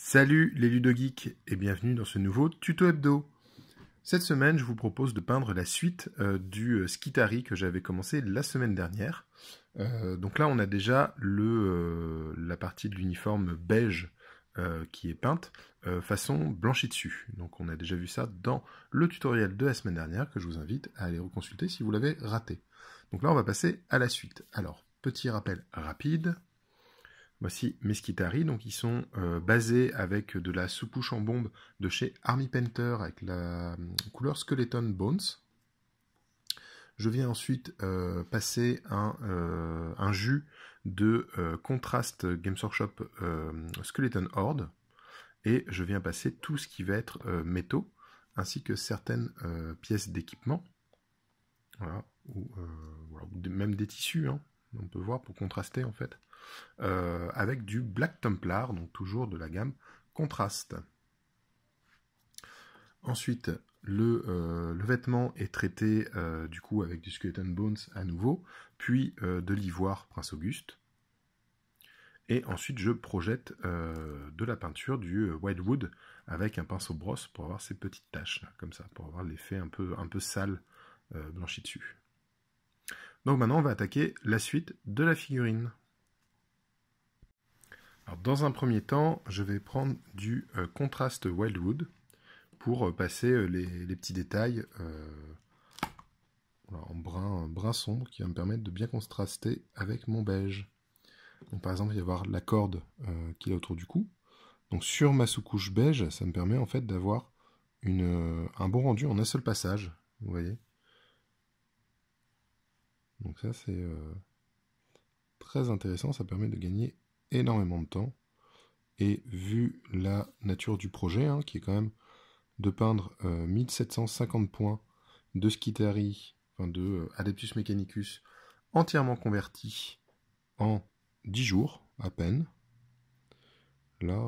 Salut les ludogeeks et bienvenue dans ce nouveau tuto hebdo. Cette semaine, je vous propose de peindre la suite du Skitari que j'avais commencé la semaine dernière. Donc là, on a déjà la partie de l'uniforme beige qui est peinte façon blanchie dessus. Donc on a déjà vu ça dans le tutoriel de la semaine dernière que je vous invite à aller reconsulter si vous l'avez raté. Donc là, on va passer à la suite. Alors, petit rappel rapide. Voici mes Skitari, donc ils sont basés avec de la sous-couche en bombe de chez Army Painter avec la couleur Skeleton Bones. Je viens ensuite passer un jus de Contrast Games Workshop Skeleton Horde et je viens passer tout ce qui va être métaux ainsi que certaines pièces d'équipement. Voilà, ou même des tissus, hein, on peut voir pour contraster en fait. Avec du Black Templar, donc toujours de la gamme Contrast. Ensuite, le vêtement est traité du coup avec du Skeleton Bones à nouveau, puis de l'ivoire Prince Auguste. Et ensuite, je projette de la peinture du Wildwood avec un pinceau brosse pour avoir ces petites taches, là, comme ça, pour avoir l'effet un peu sale blanchi dessus. Donc maintenant, on va attaquer la suite de la figurine. Alors, dans un premier temps, je vais prendre du Contrast Wildwood pour passer les petits détails voilà, en brun sombre qui va me permettre de bien contraster avec mon beige. Donc, par exemple, il va y avoir la corde qui est autour du cou. Donc sur ma sous-couche beige, ça me permet en fait d'avoir un bon rendu en un seul passage. Vous voyez. Donc ça c'est très intéressant, ça permet de gagner énormément de temps. Et vu la nature du projet, hein, qui est quand même de peindre 1750 points de Skitari, enfin de Adeptus Mechanicus, entièrement converti en 10 jours à peine. Là,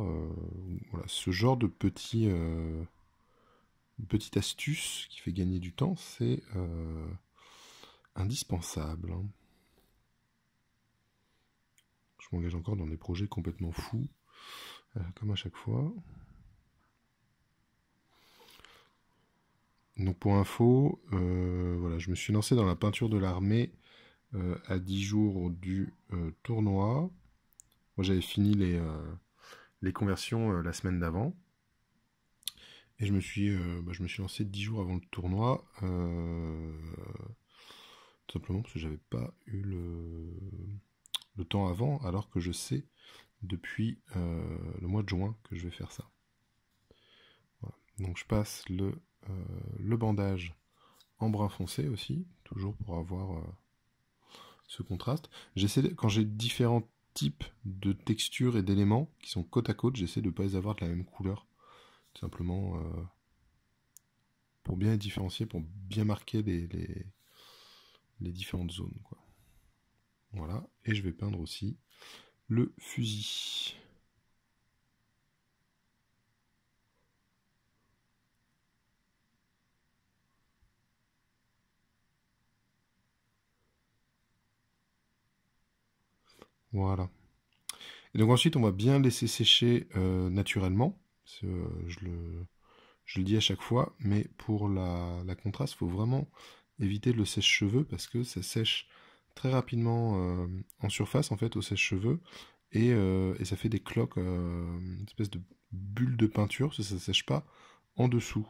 voilà, ce genre de petite astuce qui fait gagner du temps, c'est indispensable. Hein. Je m'engage encore dans des projets complètement fous, comme à chaque fois. Donc pour info, voilà, je me suis lancé dans la peinture de l'armée à 10 jours du tournoi. Moi j'avais fini les conversions la semaine d'avant. Et je me suis lancé 10 jours avant le tournoi, tout simplement parce que j'avais pas eu le temps avant, alors que je sais depuis le mois de juin que je vais faire ça. Voilà. Donc je passe le bandage en brun foncé aussi, toujours pour avoir ce contraste. Quand j'ai différents types de textures et d'éléments qui sont côte à côte, j'essaie de ne pas les avoir de la même couleur. Tout simplement pour bien les différencier, pour bien marquer les différentes zones, quoi. Voilà, et je vais peindre aussi le fusil. Voilà. Et donc ensuite, on va bien laisser sécher naturellement. Je le dis à chaque fois, mais pour la contraste, il faut vraiment éviter le sèche-cheveux parce que ça sèche très rapidement en surface, en fait, au sèche-cheveux. Et ça fait des cloques, une espèce de bulle de peinture, ça ne sèche pas en dessous.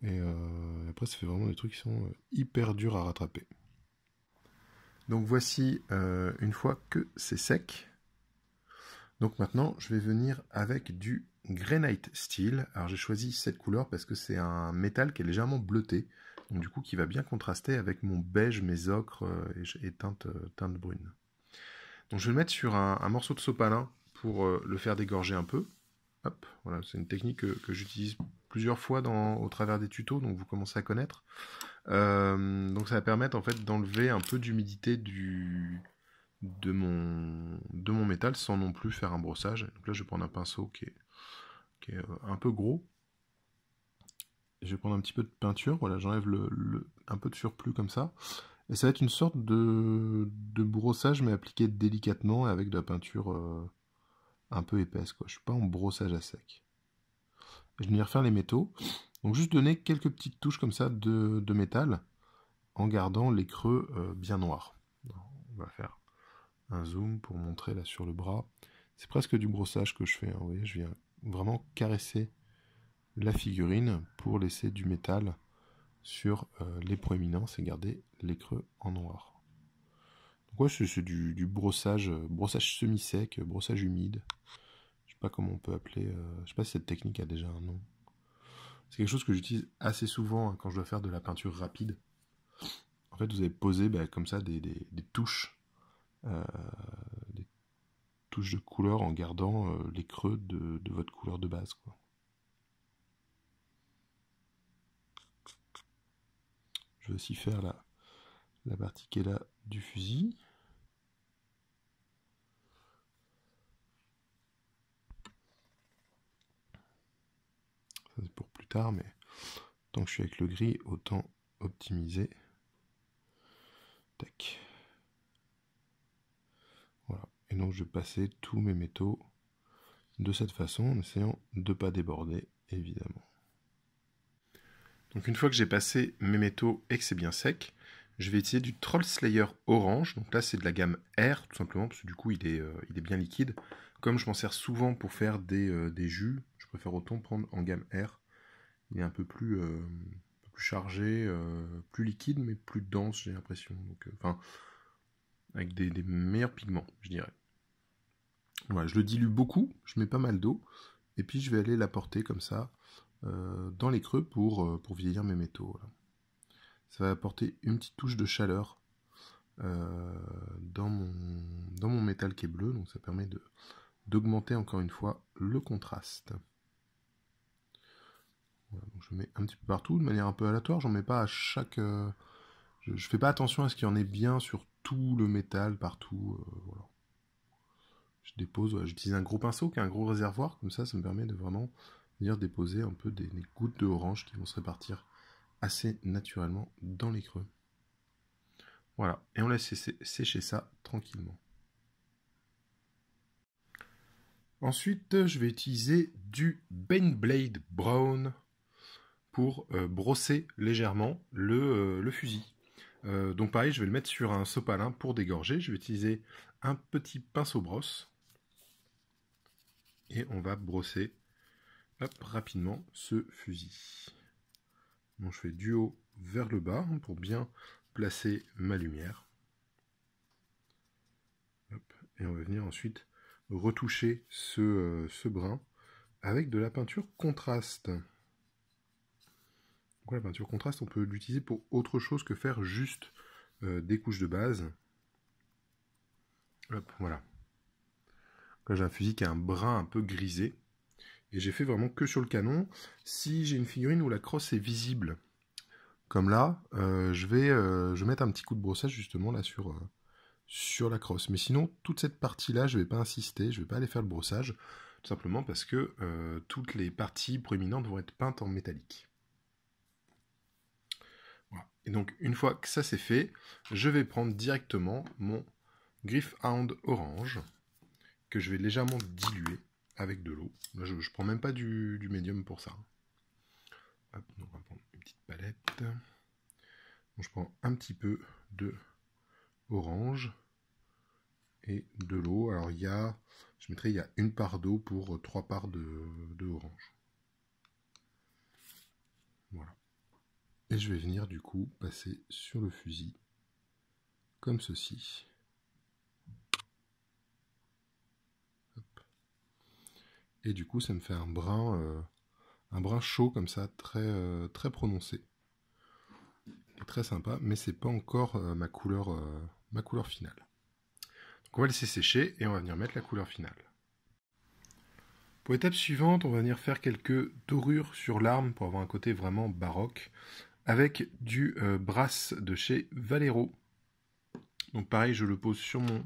Et après, ça fait vraiment des trucs qui sont hyper durs à rattraper. Donc voici une fois que c'est sec. Donc maintenant, je vais venir avec du Granite Steel. Alors j'ai choisi cette couleur parce que c'est un métal qui est légèrement bleuté. Donc du coup, qui va bien contraster avec mon beige, mes ocres et teinte brune. Donc je vais le mettre sur un morceau de sopalin pour le faire dégorger un peu. Hop, voilà, c'est une technique que j'utilise plusieurs fois au travers des tutos, donc vous commencez à connaître. Donc ça va permettre en fait d'enlever un peu d'humidité de mon métal sans non plus faire un brossage. Donc là je vais prendre un pinceau qui est un peu gros. Je vais prendre un petit peu de peinture, voilà, j'enlève un peu de surplus comme ça. Et ça va être une sorte de brossage mais appliqué délicatement avec de la peinture un peu épaisse, quoi. Je suis pas en brossage à sec. Je vais venir faire les métaux. Donc juste donner quelques petites touches comme ça de métal en gardant les creux bien noirs. On va faire un zoom pour montrer là sur le bras. C'est presque du brossage que je fais. Hein, vous voyez, je viens vraiment caresser la figurine pour laisser du métal sur les proéminences et garder les creux en noir. Donc ouais, c'est du brossage, brossage semi-sec, brossage humide. Je sais pas comment on peut appeler. Je sais pas si cette technique a déjà un nom. C'est quelque chose que j'utilise assez souvent quand je dois faire de la peinture rapide. En fait, vous avez posé comme ça des touches, des touches de couleur en gardant les creux de votre couleur de base, quoi. Je vais aussi faire la partie qui est là du fusil. Ça c'est pour plus tard, mais tant que je suis avec le gris, autant optimiser. Tac. Voilà. Et donc je vais passer tous mes métaux de cette façon, en essayant de ne pas déborder, évidemment. Donc une fois que j'ai passé mes métaux et que c'est bien sec, je vais utiliser du Troll Slayer orange. Donc là c'est de la gamme R, tout simplement, parce que du coup il est bien liquide. Comme je m'en sers souvent pour faire des jus, je préfère autant prendre en gamme R. Il est un peu plus chargé, plus liquide, mais plus dense, j'ai l'impression. Donc, enfin, avec des meilleurs pigments, je dirais. Voilà, je le dilue beaucoup, je mets pas mal d'eau, et puis je vais aller l'apporter comme ça dans les creux pour vieillir mes métaux. Voilà. Ça va apporter une petite touche de chaleur dans mon métal qui est bleu, donc ça permet d'augmenter encore une fois le contraste. Voilà, donc je mets un petit peu partout, de manière un peu aléatoire, j'en mets pas à chaque... je fais pas attention à ce qu'il y en ait bien sur tout le métal, partout, voilà. Je dépose, voilà, j'utilise un gros pinceau qui a un gros réservoir, comme ça me permet de vraiment venir déposer un peu des gouttes de orange qui vont se répartir assez naturellement dans les creux. Voilà, et on laisse sécher ça tranquillement. Ensuite, je vais utiliser du Baneblade Brown pour brosser légèrement le fusil. Donc pareil, je vais le mettre sur un sopalin pour dégorger. Je vais utiliser un petit pinceau brosse. Et on va brosser rapidement ce fusil. Donc je fais du haut vers le bas pour bien placer ma lumière. Hop, et on va venir ensuite retoucher ce brin avec de la peinture contraste. Donc la peinture contraste, on peut l'utiliser pour autre chose que faire juste des couches de base. Hop, voilà. Là j'ai un fusil qui a un brin un peu grisé. Et j'ai fait vraiment que sur le canon. Si j'ai une figurine où la crosse est visible, comme là, je vais mettre un petit coup de brossage justement là sur la crosse. Mais sinon, toute cette partie-là, je ne vais pas insister, je ne vais pas aller faire le brossage, tout simplement parce que toutes les parties proéminentes vont être peintes en métallique. Voilà. Et donc, une fois que ça c'est fait, je vais prendre directement mon Gryph-Hound orange, que je vais légèrement diluer avec de l'eau. Là, je ne prends même pas du médium pour ça. Hop, donc on va prendre une petite palette. Donc, je prends un petit peu de orange et de l'eau. Alors il y a une part d'eau pour 3 parts de orange. Voilà. Et je vais venir du coup passer sur le fusil comme ceci. Hop. Et du coup ça me fait un brin chaud comme ça, très prononcé. Très sympa, mais c'est pas encore ma couleur finale. Donc on va laisser sécher et on va venir mettre la couleur finale. Pour l'étape suivante, on va venir faire quelques dorures sur l'arme pour avoir un côté vraiment baroque avec du brass de chez Valero. Donc pareil, je le pose sur mon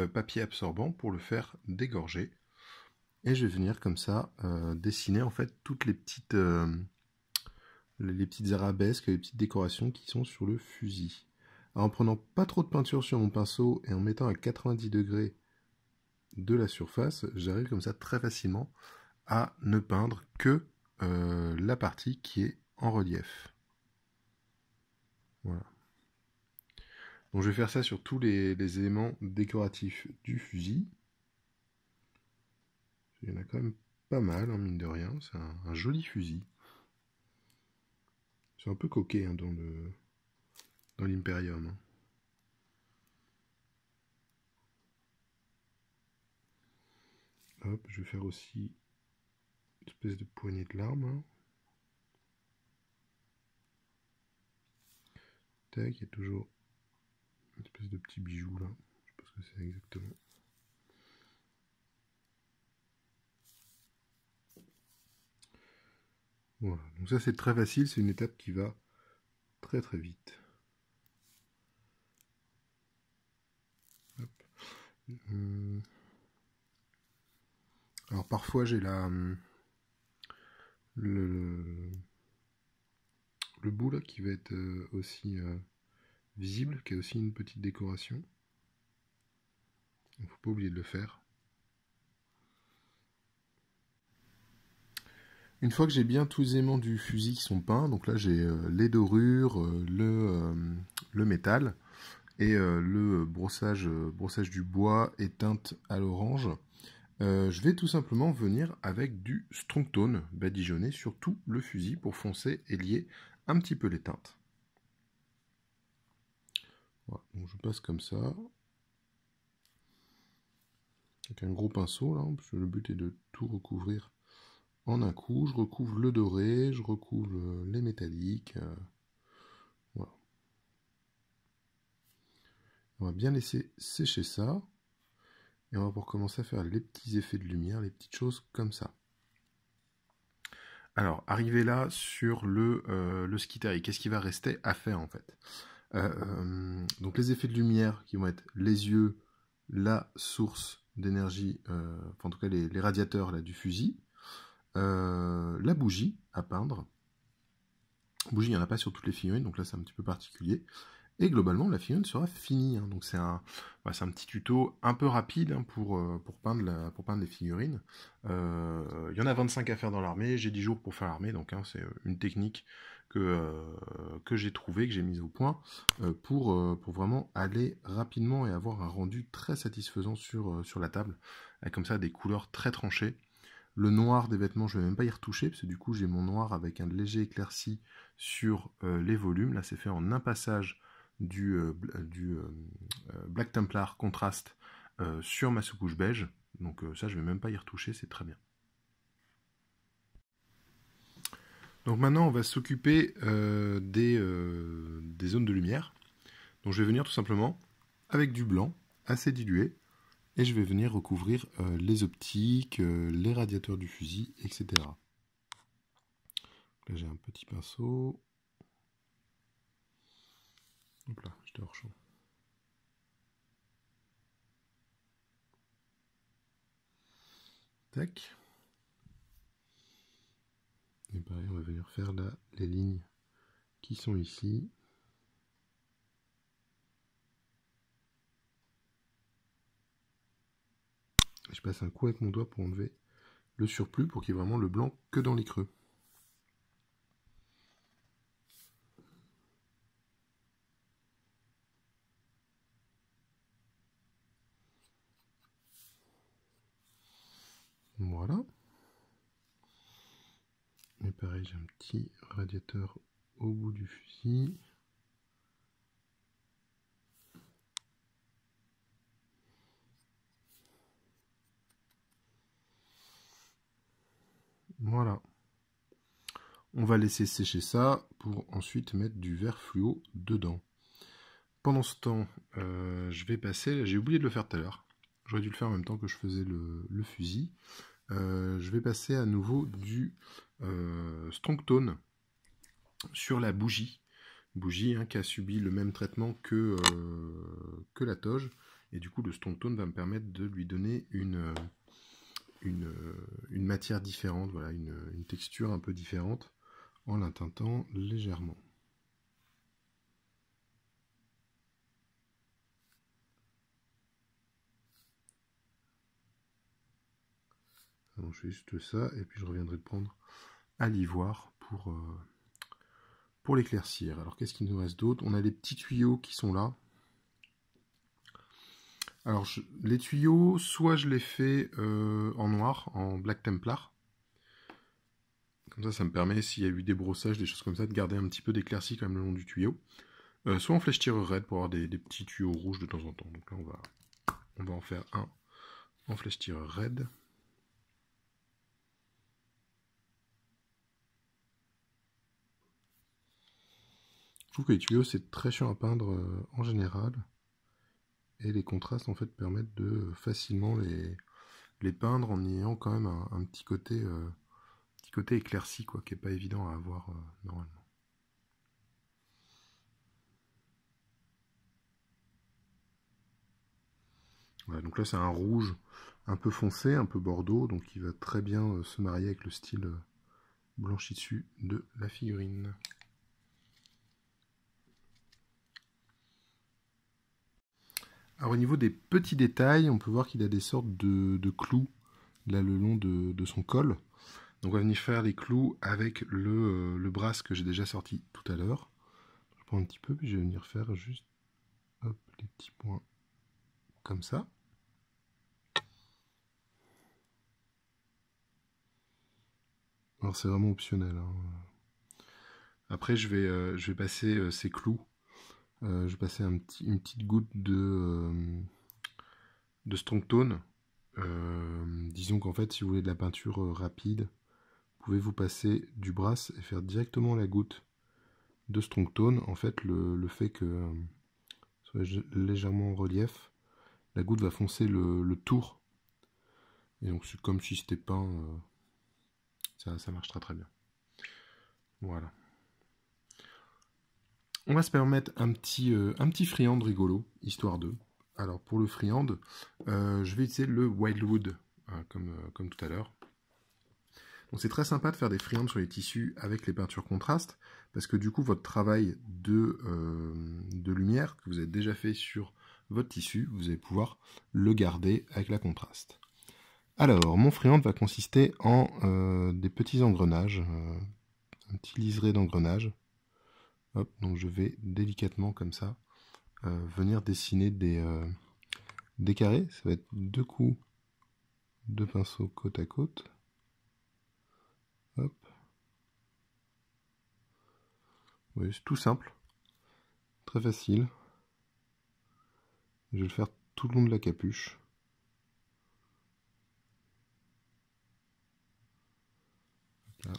papier absorbant pour le faire dégorger. Et je vais venir comme ça dessiner en fait toutes les petites arabesques, les petites décorations qui sont sur le fusil. Alors en prenant pas trop de peinture sur mon pinceau et en mettant à 90 degrés de la surface, j'arrive comme ça très facilement à ne peindre que la partie qui est en relief. Voilà. Donc je vais faire ça sur tous les éléments décoratifs du fusil. Il y en a quand même pas mal, hein, mine de rien. C'est un joli fusil. C'est un peu coquet hein, dans l'Imperium. Hein. Hop, je vais faire aussi une espèce de poignée de larmes. Hein. Tac, il y a toujours une espèce de petit bijou là. Je sais pas ce que c'est exactement. Voilà, donc ça c'est très facile, c'est une étape qui va très très vite. Hop. Alors parfois j'ai le bout là qui va être aussi visible, qui a aussi une petite décoration. Il ne faut pas oublier de le faire. Une fois que j'ai bien tous les éléments du fusil qui sont peints, donc là j'ai les dorures, le métal et le brossage du bois et teinte à l'orange, je vais tout simplement venir avec du strong tone badigeonné sur tout le fusil pour foncer et lier un petit peu les teintes. Voilà, donc je passe comme ça. Avec un gros pinceau là, parce que le but est de tout recouvrir en un coup. Je recouvre le doré, je recouvre les métalliques. Voilà. On va bien laisser sécher ça. Et on va pouvoir commencer à faire les petits effets de lumière, les petites choses comme ça. Alors, arrivé là sur le Skittery, qu'est-ce qui va rester à faire en fait? Donc les effets de lumière qui vont être les yeux, la source d'énergie, enfin en tout cas les radiateurs là, du fusil, la bougie à peindre. Bougie, il n'y en a pas sur toutes les figurines, donc là c'est un petit peu particulier. Et globalement, la figurine sera finie. Hein. Donc c'est un petit tuto un peu rapide hein, pour peindre les figurines. Il y en a 25 à faire dans l'armée, j'ai 10 jours pour faire l'armée, donc hein, c'est une technique que j'ai trouvée, que j'ai mise au point, pour vraiment aller rapidement et avoir un rendu très satisfaisant sur la table, avec comme ça des couleurs très tranchées. Le noir des vêtements, je ne vais même pas y retoucher, parce que du coup j'ai mon noir avec un léger éclairci sur les volumes. Là c'est fait en un passage du Black Templar contraste sur ma sous-couche beige. Donc ça, je ne vais même pas y retoucher, c'est très bien. Donc maintenant, on va s'occuper des zones de lumière. Donc je vais venir tout simplement avec du blanc assez dilué et je vais venir recouvrir les optiques, les radiateurs du fusil, etc. Là, j'ai un petit pinceau. Hop là, j'étais hors champ. Tac. Et pareil, on va venir faire là les lignes qui sont ici. Et je passe un coup avec mon doigt pour enlever le surplus, pour qu'il y ait vraiment le blanc que dans les creux. Voilà. Et pareil, j'ai un petit radiateur au bout du fusil. Voilà. On va laisser sécher ça pour ensuite mettre du vert fluo dedans. Pendant ce temps, je vais passer... J'ai oublié de le faire tout à l'heure. J'aurais dû le faire en même temps que je faisais le fusil. Je vais passer à nouveau du strong tone sur la bougie. Bougie hein, qui a subi le même traitement que la toge. Et du coup, le strong tone va me permettre de lui donner une matière différente, voilà, une texture un peu différente, en la teintant légèrement. non, je fais juste ça, et puis je reviendrai de prendre à l'ivoire pour l'éclaircir. Alors qu'est-ce qu'il nous reste d'autre? On a les petits tuyaux qui sont là. Alors les tuyaux, soit je les fais en noir, en black templar. Comme ça me permet, s'il y a eu des brossages, des choses comme ça, de garder un petit peu d'éclaircie quand même le long du tuyau. Soit en flèche tireur raide pour avoir des petits tuyaux rouges de temps en temps. Donc là on va en faire un en flèche tireur raide. Je trouve que les tuyaux c'est très chiant à peindre en général. Et les contrastes en fait permettent de facilement les peindre en ayant quand même un petit côté éclairci quoi, qui est pas évident à avoir normalement. Voilà, donc là c'est un rouge un peu foncé, un peu bordeaux, donc il va très bien se marier avec le style blanchi dessus de la figurine. Alors au niveau des petits détails, on peut voir qu'il a des sortes de clous là le long de son col. Donc on va venir faire les clous avec le brass que j'ai déjà sorti tout à l'heure. Je prends un petit peu, puis je vais venir faire juste hop, les petits points comme ça. Alors c'est vraiment optionnel. Hein. Après je vais passer ces clous. Je vais passer une petite goutte de strong tone. Disons qu'en fait si vous voulez de la peinture rapide, vous pouvez vous passer du brass et faire directement la goutte de strong tone. En fait le fait que soit légèrement en relief, la goutte va foncer le tour. Et donc c'est comme si c'était peint. Ça marche très très bien. Voilà. On va se permettre un petit friand rigolo, histoire de. Alors pour le friand, je vais utiliser le Wildwood, comme tout à l'heure. Donc c'est très sympa de faire des friandes sur les tissus avec les peintures contrastes, parce que du coup votre travail de lumière que vous avez déjà fait sur votre tissu, vous allez pouvoir le garder avec la contraste. Alors mon friand va consister en des petits engrenages, un petit liseré d'engrenages. Hop, donc je vais délicatement comme ça venir dessiner des carrés. Ça va être 2 coups de pinceau côte à côte. Hop. Oui, c'est tout simple. Très facile. Je vais le faire tout le long de la capuche. Là.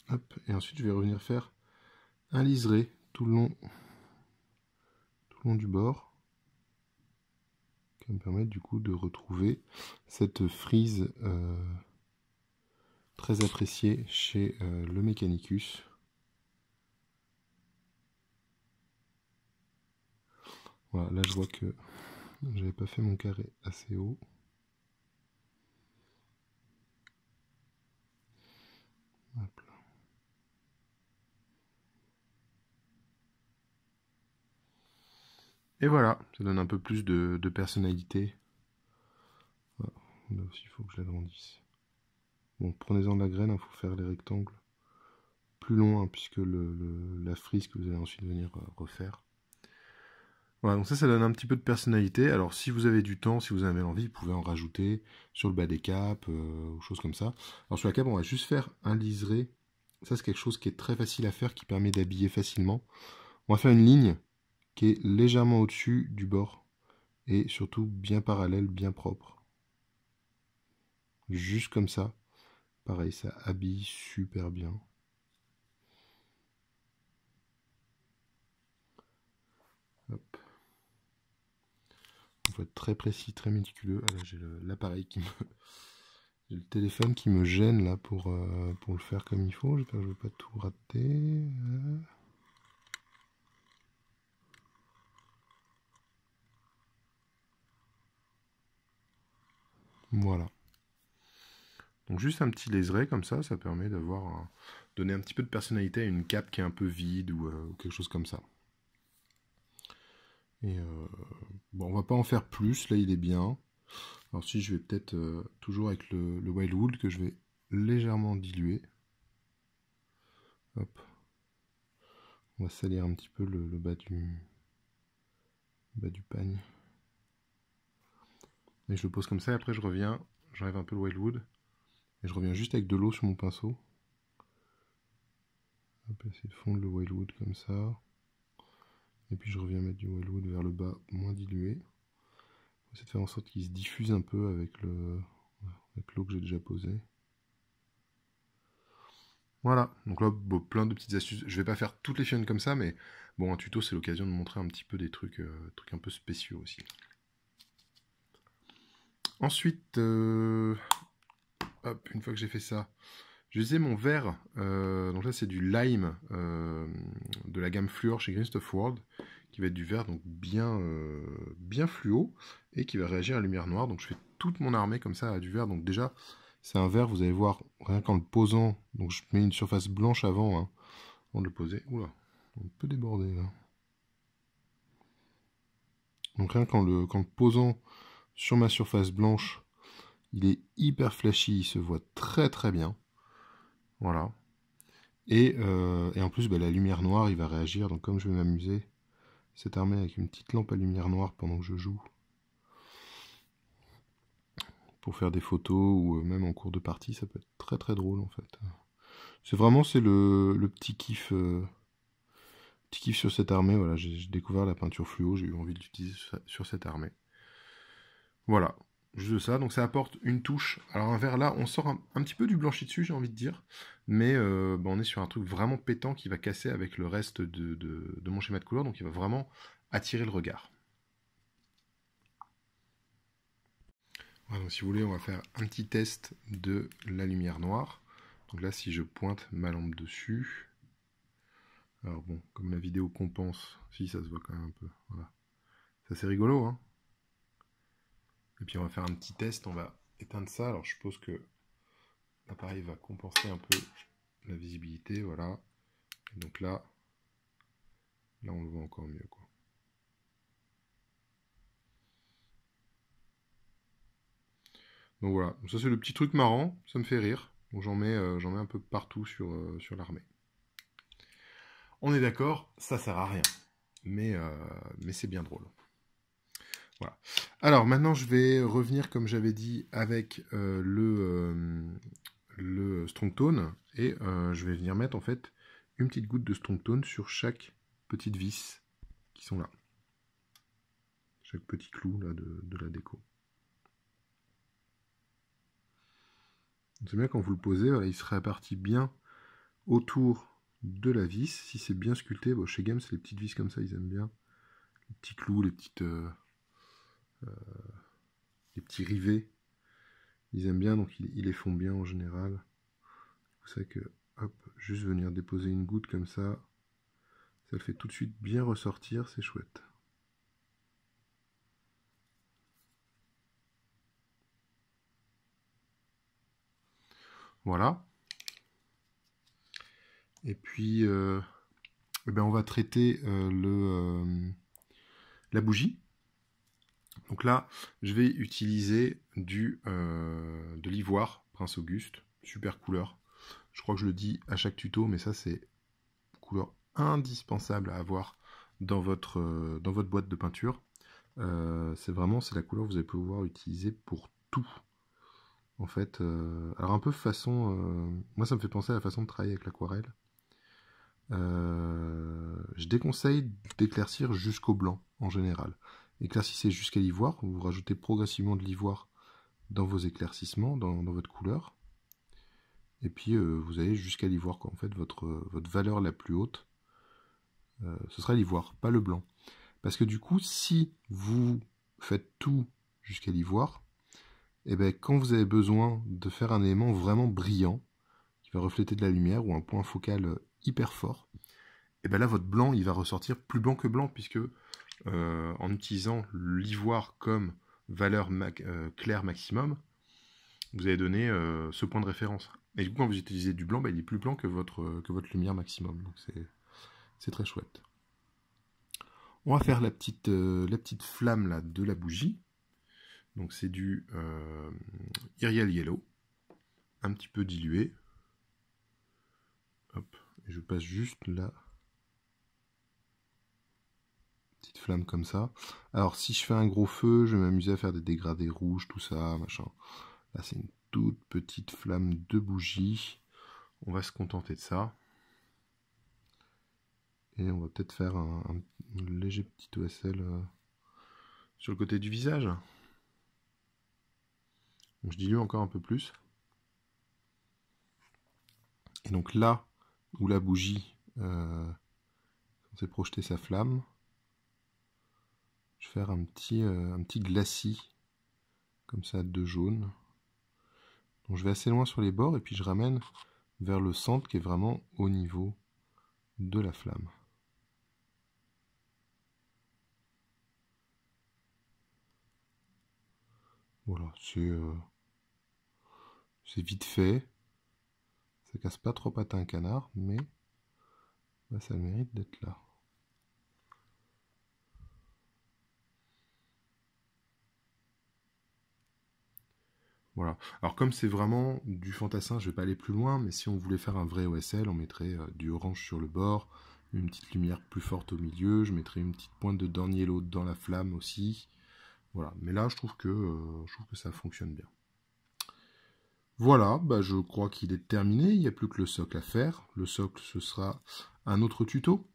Hop. Et ensuite je vais revenir faire un liseré tout le long du bord, qui va me permettre du coup de retrouver cette frise très appréciée chez le Mechanicus. Voilà, là je vois que j'avais pas fait mon carré assez haut. Hop là. Et voilà, ça donne un peu plus de personnalité. Voilà. Là aussi, il faut que je l'agrandisse. Bon, prenez-en de la graine, il faut faire les rectangles plus longs, hein, puisque la frise que vous allez ensuite venir refaire. Voilà, donc ça donne un petit peu de personnalité. Alors si vous avez du temps, si vous avez l'envie, vous pouvez en rajouter sur le bas des capes, ou choses comme ça. Alors sur la cape, on va juste faire un liseré. Ça c'est quelque chose qui est très facile à faire, qui permet d'habiller facilement. On va faire une ligne qui est légèrement au-dessus du bord. Et surtout bien parallèle, bien propre. Juste comme ça. Pareil, ça habille super bien. Hop. Il faut être très précis, très méticuleux. Ah là, j'ai l'appareil qui me... J'ai le téléphone qui me gêne là pour le faire comme il faut. J'espère que je ne vais pas tout rater. Voilà. Donc juste un petit liseré comme ça permet d'avoir donner un petit peu de personnalité à une cape qui est un peu vide ou quelque chose comme ça. Et bon, on va pas en faire plus, là il est bien. Alors si je vais peut-être toujours avec le Wildwood que je vais légèrement diluer. Hop. On va salir un petit peu le bas du pagne. Et je le pose comme ça, et après je reviens, j'enlève un peu le Wildwood, et je reviens juste avec de l'eau sur mon pinceau. On va essayer de fondre le Wildwood comme ça. Et puis je reviens mettre du Wildwood vers le bas, moins dilué. On va essayer de faire en sorte qu'il se diffuse un peu avec l'eau que j'ai déjà posée. Voilà, donc là, bon, plein de petites astuces. Je vais pas faire toutes les fioines comme ça, mais bon, un tuto, c'est l'occasion de montrer un petit peu des trucs un peu spéciaux aussi. Ensuite, hop, une fois que j'ai fait ça, je vais utiliser mon verre. Donc là, c'est du lime de la gamme Fluor chez Green Stuff World, qui va être du verre donc bien fluo et qui va réagir à la lumière noire. Donc je fais toute mon armée comme ça à du verre. Donc déjà, c'est un verre, vous allez voir, rien qu'en le posant, donc je mets une surface blanche avant, hein, avant de le poser. Oula, on peut déborder là. Donc rien qu'en le posant sur ma surface blanche, il est hyper flashy, il se voit très très bien. Voilà. Et en plus, bah, la lumière noire, il va réagir. Donc comme je vais m'amuser, cette armée avec une petite lampe à lumière noire pendant que je joue, pour faire des photos ou même en cours de partie, ça peut être très très drôle en fait. C'est le petit kiff sur cette armée. Voilà, j'ai découvert la peinture fluo, j'ai eu envie de l'utiliser sur cette armée. Voilà, juste ça. Donc ça apporte une touche. Alors un verre là, on sort un petit peu du blanchi dessus, j'ai envie de dire, mais bah, on est sur un truc vraiment pétant qui va casser avec le reste de mon schéma de couleur, donc il va vraiment attirer le regard. Voilà, donc si vous voulez, on va faire un petit test de la lumière noire. Donc là, si je pointe ma lampe dessus, alors bon, comme la vidéo compense, si ça se voit quand même un peu, voilà. Ça c'est rigolo, hein. Et puis on va faire un petit test, on va éteindre ça. Alors je suppose que l'appareil va compenser un peu la visibilité, voilà. Et donc là on le voit encore mieux, quoi. Donc voilà, ça c'est le petit truc marrant, ça me fait rire. Donc j'en mets un peu partout sur l'armée. On est d'accord, ça sert à rien, mais c'est bien drôle. Voilà. Alors maintenant je vais revenir, comme j'avais dit, avec le Strong Tone, et je vais venir mettre en fait une petite goutte de Strong Tone sur chaque petite vis qui sont là. Chaque petit clou là de la déco. C'est bien quand vous le posez, voilà, il se répartit bien autour de la vis. Si c'est bien sculpté, bon, chez Games, les petites vis comme ça, ils aiment bien. Les petits clous, les petits rivets, ils aiment bien, donc ils les font bien en général. Vous savez que, hop, juste venir déposer une goutte comme ça, ça le fait tout de suite bien ressortir, c'est chouette. Voilà. Et puis, eh ben on va traiter la bougie. Donc là, je vais utiliser de l'ivoire Prince Auguste, super couleur. Je crois que je le dis à chaque tuto, mais ça c'est couleur indispensable à avoir dans votre boîte de peinture. C'est la couleur que vous allez pouvoir utiliser pour tout. En fait, alors un peu façon, moi ça me fait penser à la façon de travailler avec l'aquarelle. Je déconseille d'éclaircir jusqu'au blanc en général. Éclaircissez jusqu'à l'ivoire, vous rajoutez progressivement de l'ivoire dans vos éclaircissements, dans votre couleur. Et puis vous allez jusqu'à l'ivoire. En fait, votre valeur la plus haute, ce sera l'ivoire, pas le blanc. Parce que du coup, si vous faites tout jusqu'à l'ivoire, et ben, quand vous avez besoin de faire un élément vraiment brillant, qui va refléter de la lumière, ou un point focal hyper fort, et ben là, votre blanc, il va ressortir plus blanc que blanc, puisque en utilisant l'ivoire comme valeur claire maximum, vous allez donner ce point de référence. Et du coup, quand vous utilisez du blanc, bah, il est plus blanc que votre lumière maximum. Donc c'est très chouette. On va faire la petite flamme là, de la bougie. Donc c'est du Irial Yellow, un petit peu dilué. Hop, et je passe juste là. Petite flamme comme ça. Alors si je fais un gros feu, je vais m'amuser à faire des dégradés rouges, tout ça, machin. Là c'est une toute petite flamme de bougie. On va se contenter de ça. Et on va peut-être faire un léger petit OSL sur le côté du visage. Donc je dilue encore un peu plus. Et donc là où la bougie s'est projeter sa flamme, je vais faire un petit glacis comme ça de jaune. Donc je vais assez loin sur les bords et puis je ramène vers le centre qui est vraiment au niveau de la flamme. Voilà, c'est vite fait. Ça casse pas trop patin un canard, mais bah, ça a le mérite d'être là. Voilà. Alors comme c'est vraiment du fantassin, je vais pas aller plus loin, mais si on voulait faire un vrai OSL, on mettrait du orange sur le bord, une petite lumière plus forte au milieu, je mettrais une petite pointe de Dawn Yellow dans la flamme aussi. Voilà. Mais là, je trouve que ça fonctionne bien. Voilà, bah je crois qu'il est terminé, il n'y a plus que le socle à faire. Le socle, ce sera un autre tuto.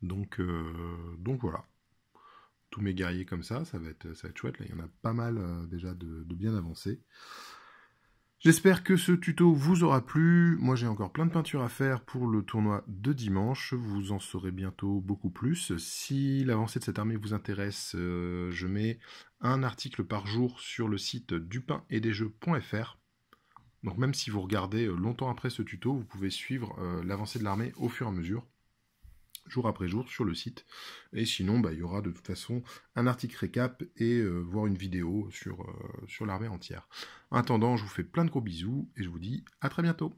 Donc voilà. Tous mes guerriers comme ça va être chouette. Là, il y en a pas mal déjà de bien avancés. J'espère que ce tuto vous aura plu. Moi, j'ai encore plein de peintures à faire pour le tournoi de dimanche. Vous en saurez bientôt beaucoup plus. Si l'avancée de cette armée vous intéresse, je mets un article par jour sur le site dupainetdesjeux.fr. Donc même si vous regardez longtemps après ce tuto, vous pouvez suivre l'avancée de l'armée au fur et à mesure, jour après jour sur le site. Et sinon, bah, il y aura de toute façon un article récap et voire une vidéo sur l'armée entière. En attendant, je vous fais plein de gros bisous et je vous dis à très bientôt.